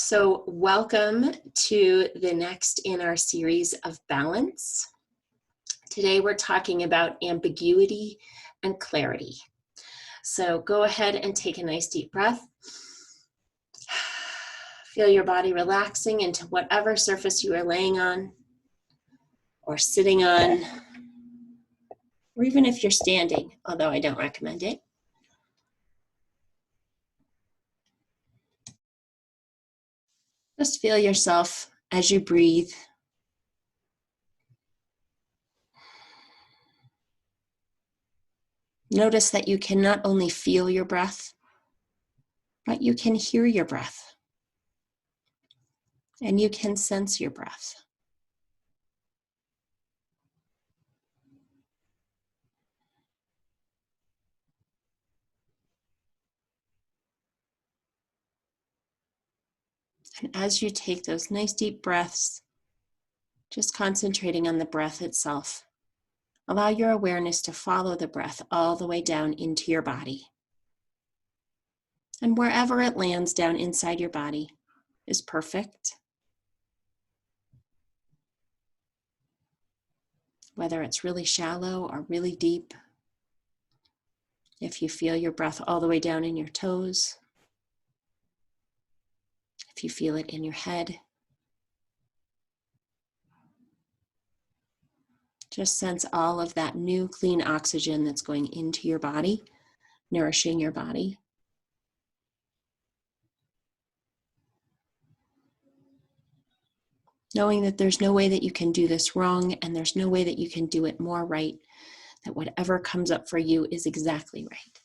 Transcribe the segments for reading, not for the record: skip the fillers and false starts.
So welcome to the next in our series of balance. Today we're talking about ambiguity and clarity. So go ahead and take a nice deep breath. Feel your body relaxing into whatever surface you are laying on or sitting on, or even if you're standing, although I don't recommend it. Just feel yourself as you breathe. Notice that you can not only feel your breath, but you can hear your breath. And you can sense your breath. And as you take those nice deep breaths, just concentrating on the breath itself, allow your awareness to follow the breath all the way down into your body. And wherever it lands down inside your body is perfect. Whether it's really shallow or really deep, if you feel your breath all the way down in your toes, if you feel it in your head, just sense all of that new clean oxygen that's going into your body, nourishing your body. Knowing that there's no way that you can do this wrong and there's no way that you can do it more right, that whatever comes up for you is exactly right.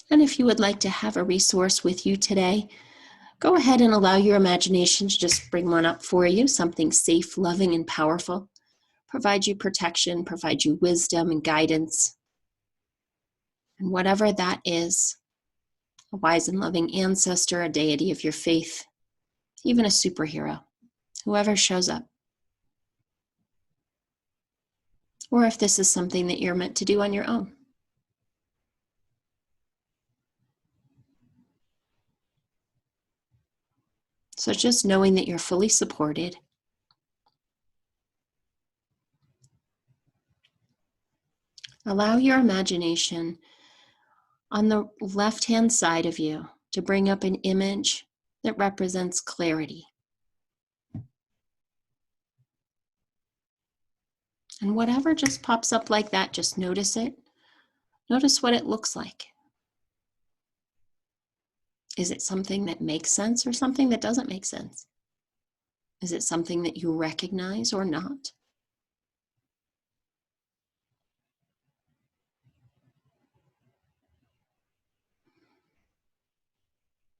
And if you would like to have a resource with you today, go ahead and allow your imagination to just bring one up for you, something safe, loving, and powerful. Provide you protection, provide you wisdom and guidance. And whatever that is, a wise and loving ancestor, a deity of your faith, even a superhero, whoever shows up. Or if this is something that you're meant to do on your own. So just knowing that you're fully supported. Allow your imagination on the left-hand side of you to bring up an image that represents clarity. And whatever just pops up like that, just notice it. Notice what it looks like. Is it something that makes sense or something that doesn't make sense? Is it something that you recognize or not?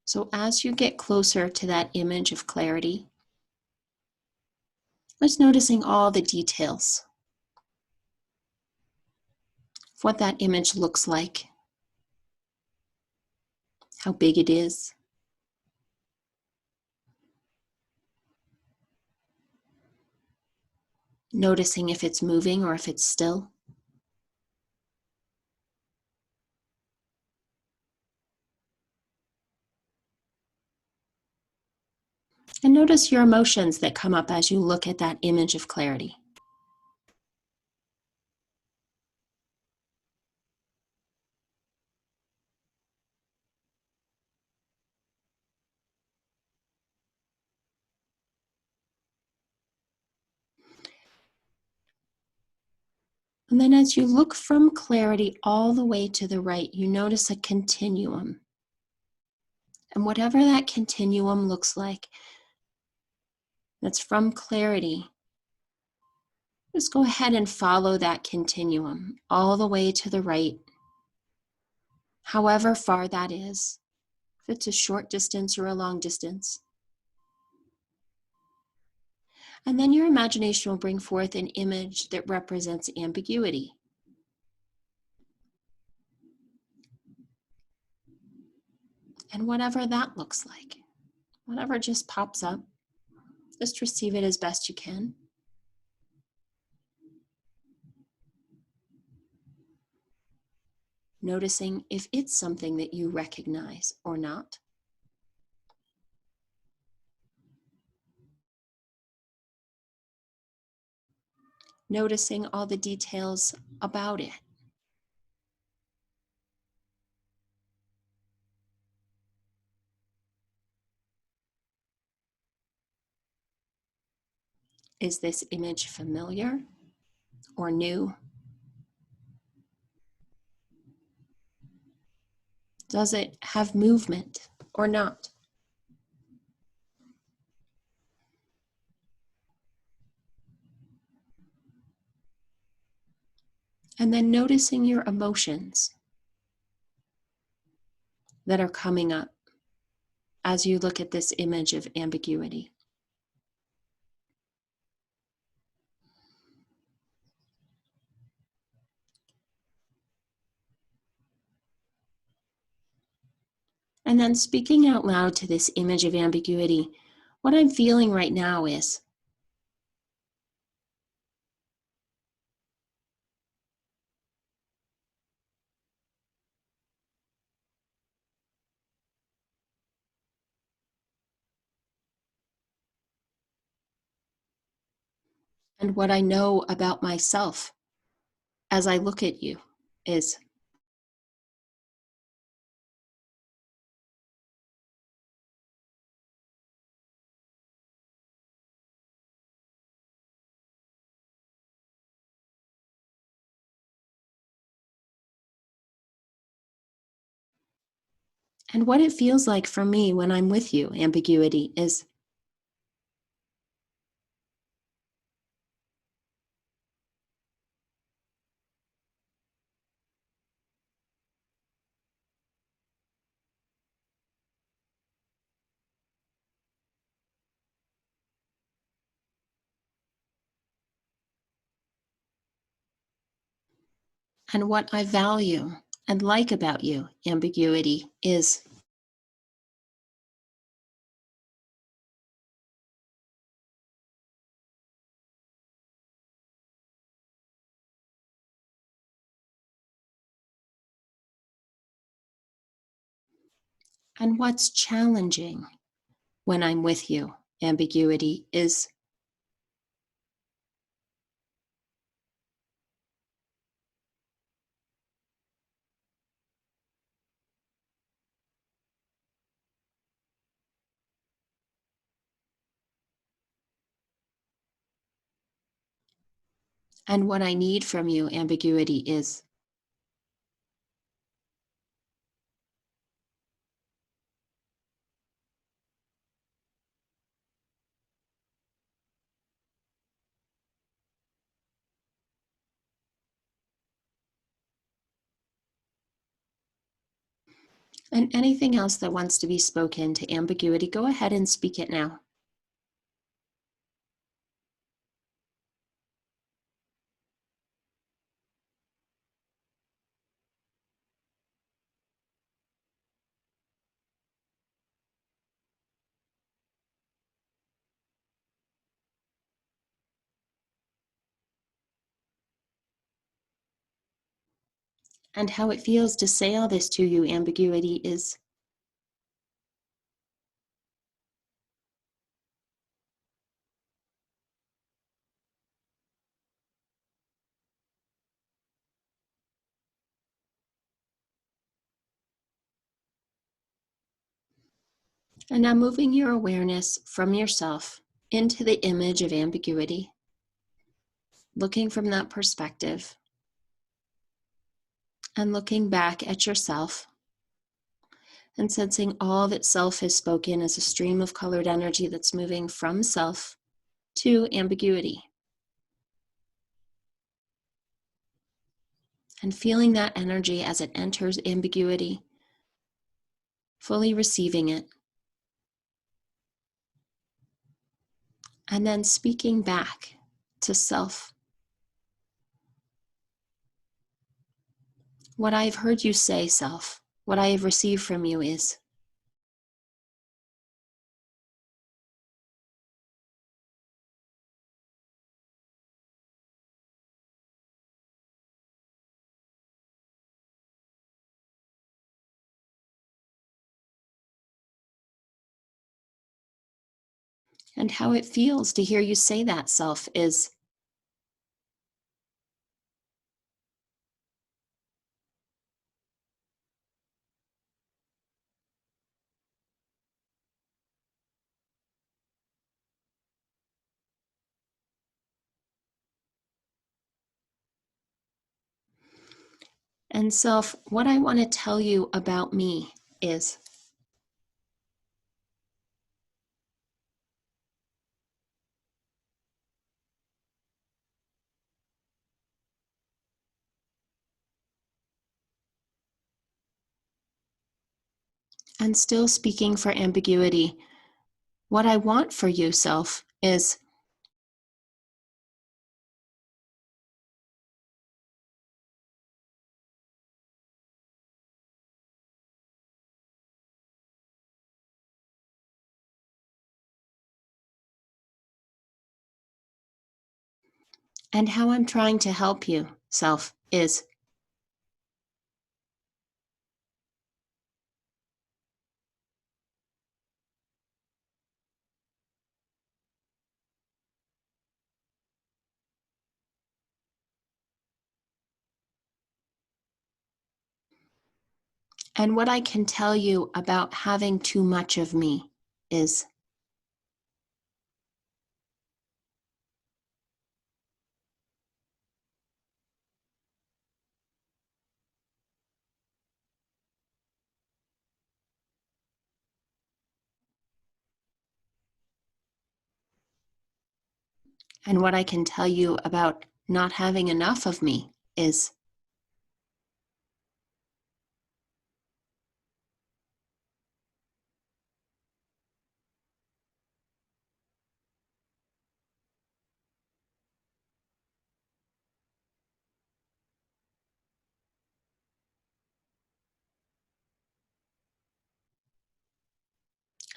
So as you get closer to that image of clarity, just noticing all the details of what that image looks like, how big it is, noticing if it's moving or if it's still. And notice your emotions that come up as you look at that image of clarity. And then as you look from clarity all the way to the right, you notice a continuum. And whatever that continuum looks like, that's from clarity, just go ahead and follow that continuum all the way to the right, however far that is, if it's a short distance or a long distance. And then your imagination will bring forth an image that represents ambiguity. And whatever that looks like, whatever just pops up, just receive it as best you can. noticing if it's something that you recognize or not. Noticing all the details about it. Is this image familiar or new? Does it have movement or not? And then noticing your emotions that are coming up as you look at this image of ambiguity. And then speaking out loud to this image of ambiguity, what I'm feeling right now is, and what I know about myself as I look at you is, and what it feels like for me when I'm with you, ambiguity, is, and what I value and like about you, ambiguity, is, and what's challenging when I'm with you, ambiguity, is, and what I need from you, ambiguity, is. And anything else that wants to be spoken to ambiguity, go ahead and speak it now. And how it feels to say all this to you, ambiguity, is, and now moving your awareness from yourself into the image of ambiguity, looking from that perspective and looking back at yourself and sensing all that self has spoken as a stream of colored energy that's moving from self to ambiguity. And feeling that energy as it enters ambiguity, fully receiving it, and then speaking back to self. What I have heard you say, self, what I have received from you is, And how it feels to hear you say that, self is. And self, what I want to tell you about me is. And still speaking for ambiguity, what I want for you, self, is. And how I'm trying to help you, self, is. And what I can tell you about having too much of me is. And what I can tell you about not having enough of me is.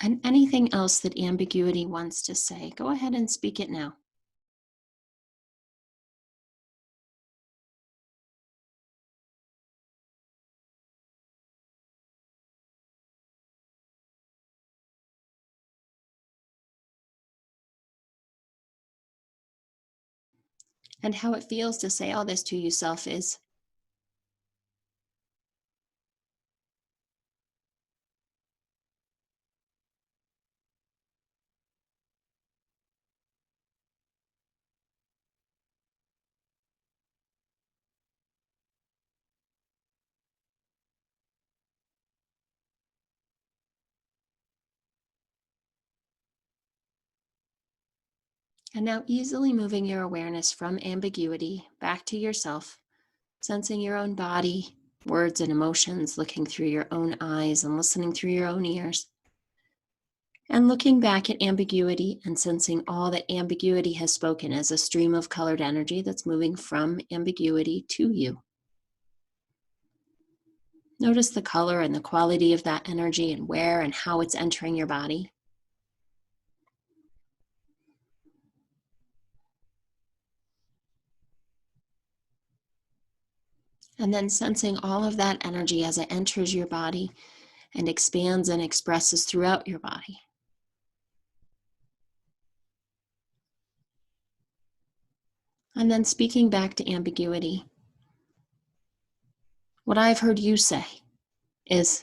And anything else that ambiguity wants to say, go ahead and speak it now. And how it feels to say all this to yourself is. And now easily moving your awareness from ambiguity back to yourself, sensing your own body, words, and emotions, looking through your own eyes and listening through your own ears. And looking back at ambiguity and sensing all that ambiguity has spoken as a stream of colored energy that's moving from ambiguity to you. Notice the color and the quality of that energy and where and how it's entering your body. And then sensing all of that energy as it enters your body and expands and expresses throughout your body. And then speaking back to ambiguity, what I've heard you say is.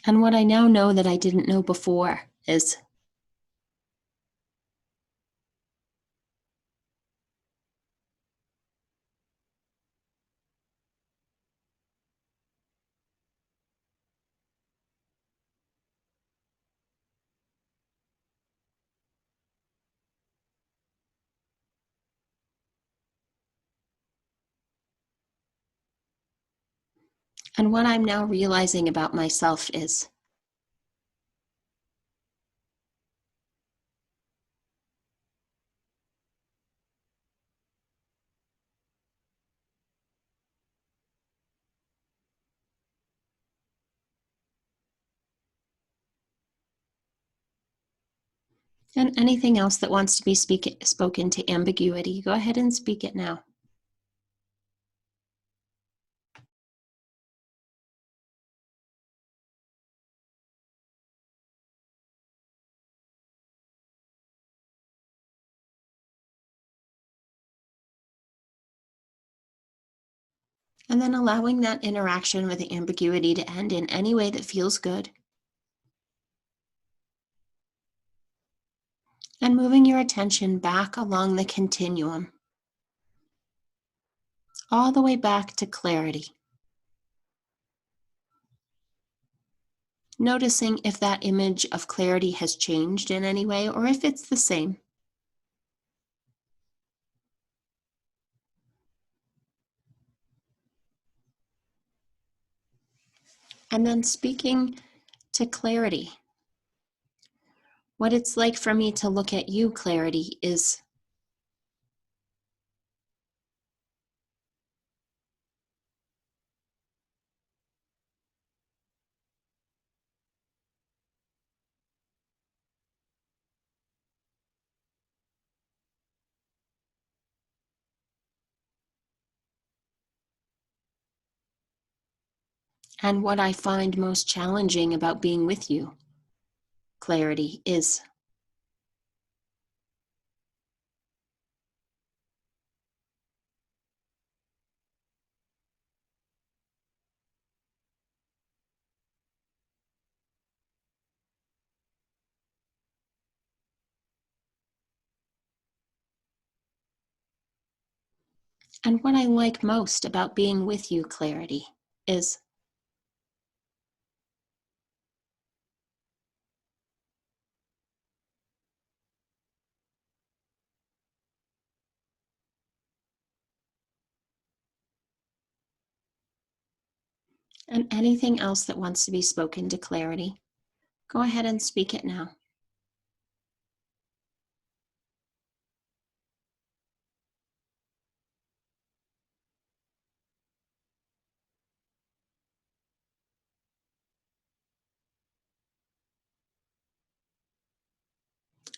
And what I now know that I didn't know before is. And what I'm now realizing about myself is. And anything else that wants to be spoken to ambiguity, go ahead and speak it now. And then allowing that interaction with the ambiguity to end in any way that feels good. And moving your attention back along the continuum, all the way back to clarity. Noticing if that image of clarity has changed in any way or if it's the same. And then speaking to clarity. What it's like for me to look at you, clarity, is and what I find most challenging about being with you, clarity, is. And what I like most about being with you, clarity, is. And anything else that wants to be spoken to clarity, go ahead and speak it now.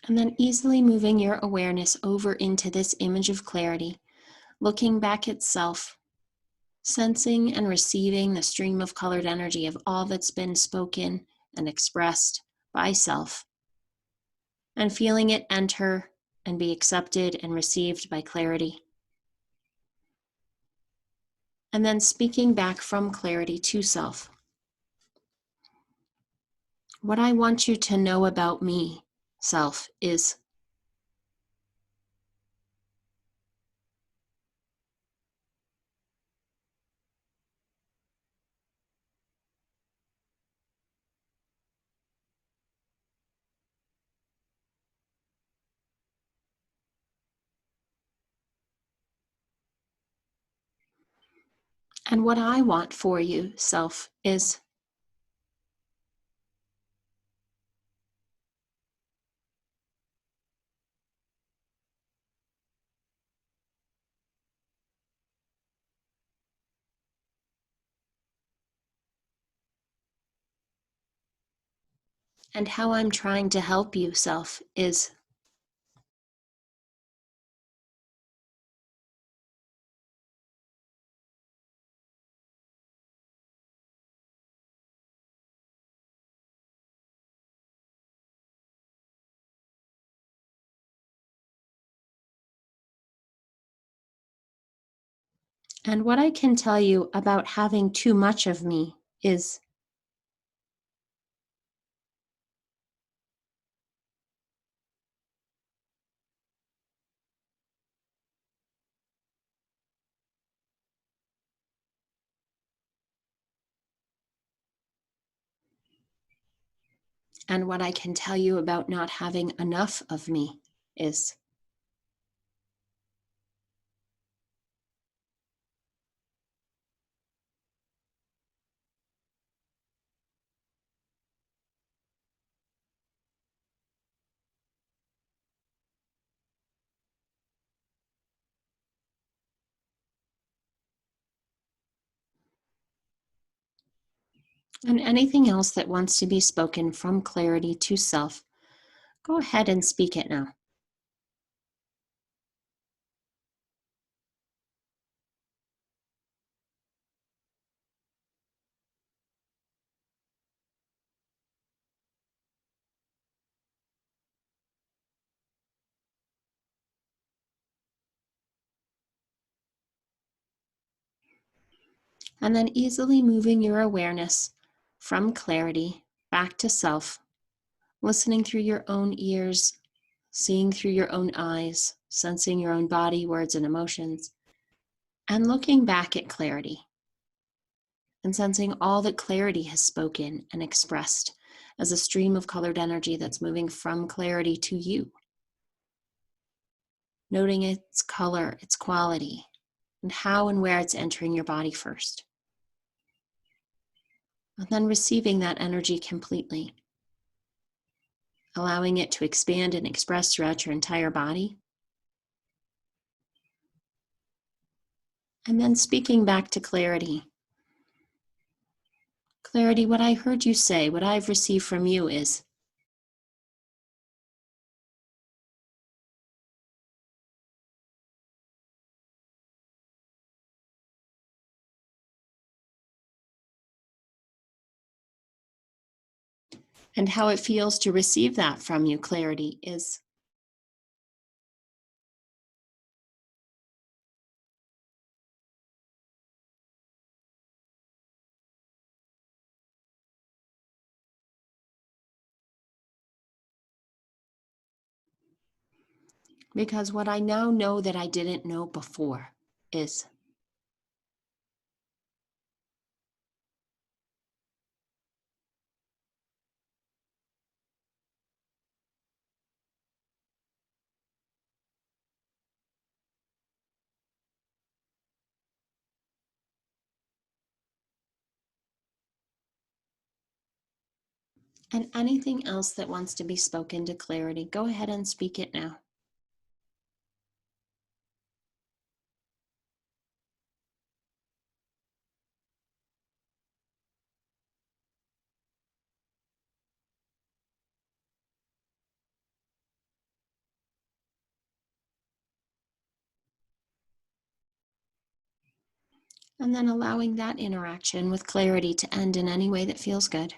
And then easily moving your awareness over into this image of clarity, looking back at self, sensing and receiving the stream of colored energy of all that's been spoken and expressed by self, and feeling it enter and be accepted and received by clarity. And then speaking back from clarity to self. What I want you to know about me, self, is. And what I want for you, self, is. And how I'm trying to help you, self, is. And what I can tell you about having too much of me is. And what I can tell you about not having enough of me is. And anything else that wants to be spoken from clarity to self, Go ahead and speak it now. And then easily moving your awareness from clarity back to self, listening through your own ears, seeing through your own eyes, sensing your own body, words, and emotions, and looking back at clarity and sensing all that clarity has spoken and expressed as a stream of colored energy that's moving from clarity to you. Noting its color, its quality, and how and where it's entering your body first. And then receiving that energy completely, allowing it to expand and express throughout your entire body. And then speaking back to clarity. Clarity, what I heard you say, what I've received from you is, and how it feels to receive that from you, clarity, is. Because what I now know that I didn't know before is. And anything else that wants to be spoken to clarity, go ahead and speak it now. And then allowing that interaction with clarity to end in any way that feels good.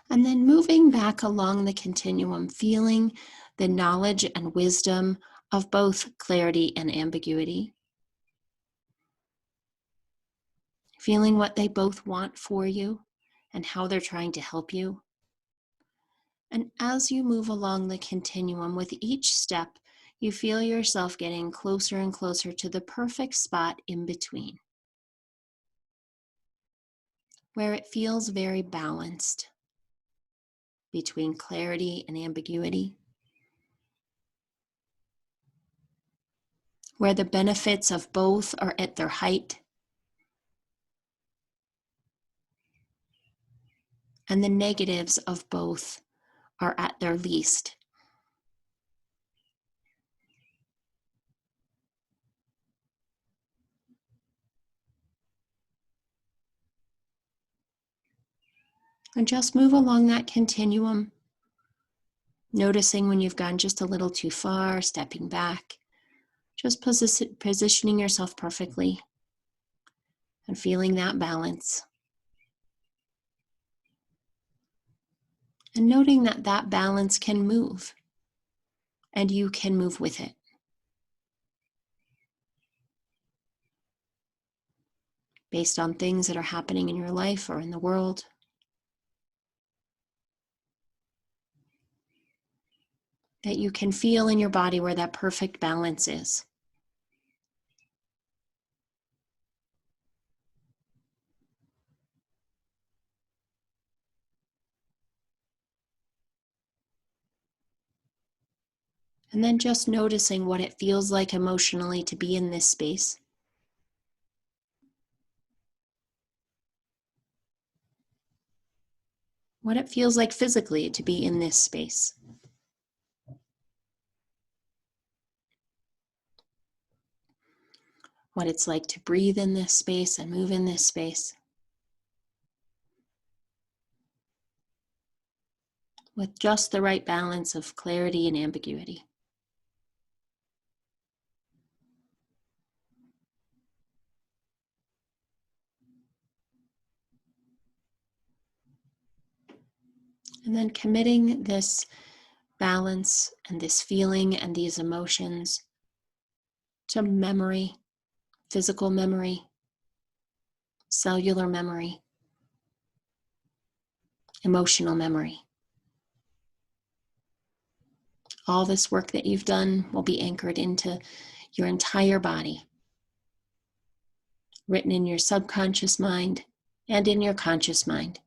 And then moving back along the continuum, feeling the knowledge and wisdom of both clarity and ambiguity. Feeling what they both want for you and how they're trying to help you. And as you move along the continuum, with each step, you feel yourself getting closer and closer to the perfect spot in between, where it feels very balanced between clarity and ambiguity, where the benefits of both are at their height and the negatives of both are at their least. And just move along that continuum, noticing when you've gone just a little too far, stepping back, just positioning yourself perfectly and feeling that balance. And noting that that balance can move and you can move with it. Based on things that are happening in your life or in the world. That you can feel in your body where that perfect balance is. And then just noticing what it feels like emotionally to be in this space. What it feels like physically to be in this space. What it's like to breathe in this space and move in this space. with just the right balance of clarity and ambiguity. And then committing this balance and this feeling and these emotions to memory, physical memory, cellular memory, emotional memory. All this work that you've done will be anchored into your entire body, written in your subconscious mind and in your conscious mind.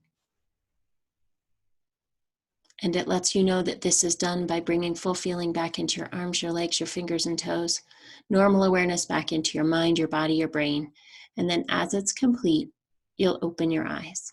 And it lets you know that this is done by bringing full feeling back into your arms, your legs, your fingers and toes, normal awareness back into your mind, your body, your brain. And then as it's complete, you'll open your eyes.